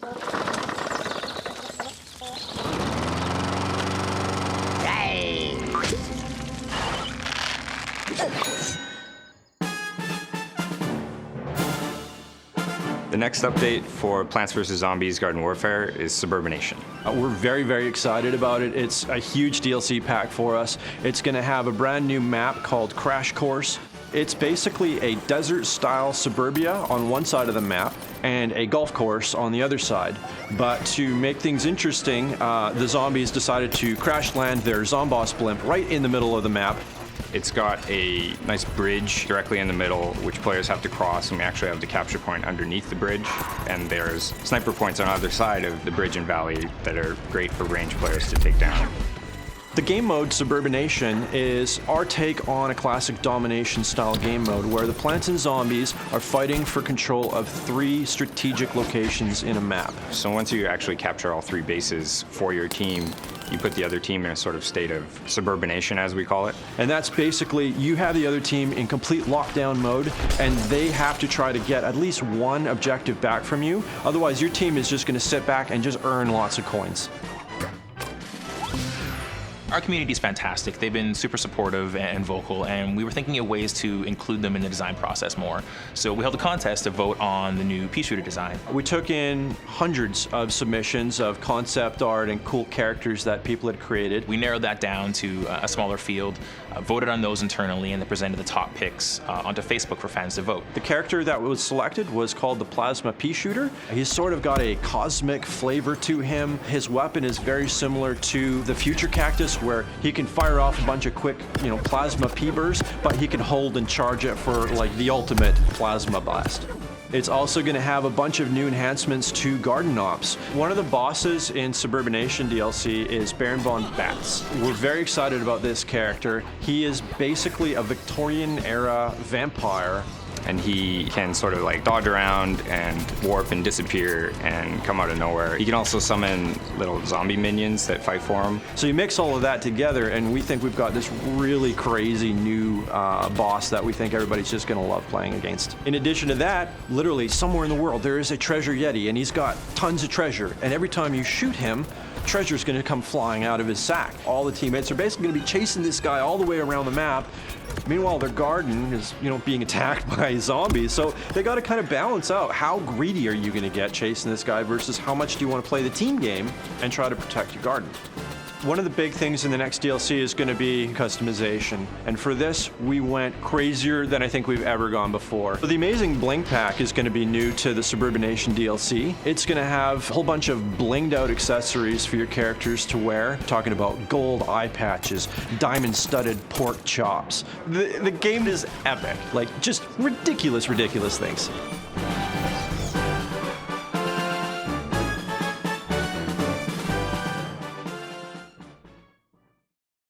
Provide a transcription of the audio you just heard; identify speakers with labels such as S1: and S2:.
S1: The next update for Plants vs. Zombies Garden Warfare is Suburbination.
S2: We're very, very excited about it. It's a huge DLC pack for us. It's going to have a brand new map called Crash Course. It's basically a desert-style suburbia on one side of the map and a golf course on the other side. But to make things interesting, the zombies decided to crash land their Zomboss blimp right in the middle of the map.
S1: It's got a nice bridge directly in the middle, which players have to cross, and we actually have the capture point underneath the bridge. And there's sniper points on either side of the bridge and valley that are great for range players to take down.
S2: The game mode, Suburbination, is our take on a classic domination-style game mode where the plants and zombies are fighting for control of 3 strategic locations in a map.
S1: So once you actually capture all 3 bases for your team, you put the other team in a sort of state of suburbination, as we call it.
S2: And that's basically, you have the other team in complete lockdown mode, and they have to try to get at least one objective back from you. Otherwise, your team is just going to sit back and just earn lots of coins.
S3: Our community is fantastic. They've been super supportive and vocal, and we were thinking of ways to include them in the design process more. So we held a contest to vote on the new Peashooter design.
S2: We took in hundreds of submissions of concept art and cool characters that people had created.
S3: We narrowed that down to a smaller field, voted on those internally, and then presented the top picks onto Facebook for fans to vote.
S2: The character that was selected was called the Plasma Pea Shooter. He's sort of got a cosmic flavor to him. His weapon is very similar to the Future Cactus, where he can fire off a bunch of quick, plasma pea bursts, but he can hold and charge it for like the ultimate plasma blast. It's also going to have a bunch of new enhancements to garden ops. One of the bosses in Suburbination DLC is Baron von Batz. We're very excited about this character. He is basically a Victorian-era vampire.
S1: And he can sort of like dodge around and warp and disappear and come out of nowhere. He can also summon little zombie minions that fight for him.
S2: So you mix all of that together, and we think we've got this really crazy new boss that we think everybody's just going to love playing against. In addition to that, literally somewhere in the world there is a treasure Yeti, and he's got tons of treasure. And every time you shoot him, treasure's going to come flying out of his sack. All the teammates are basically going to be chasing this guy all the way around the map. Meanwhile, their garden is, being attacked by zombies. So they got to kind of balance out how greedy are you going to get chasing this guy versus how much do you want to play the team game and try to protect your garden. One of the big things in the next DLC is going to be customization. And for this, we went crazier than I think we've ever gone before. So the amazing Bling Pack is going to be new to the Suburbination DLC. It's going to have a whole bunch of blinged out accessories for your characters to wear. Talking about gold eye patches, diamond studded pork chops. The game is epic. Like just ridiculous things.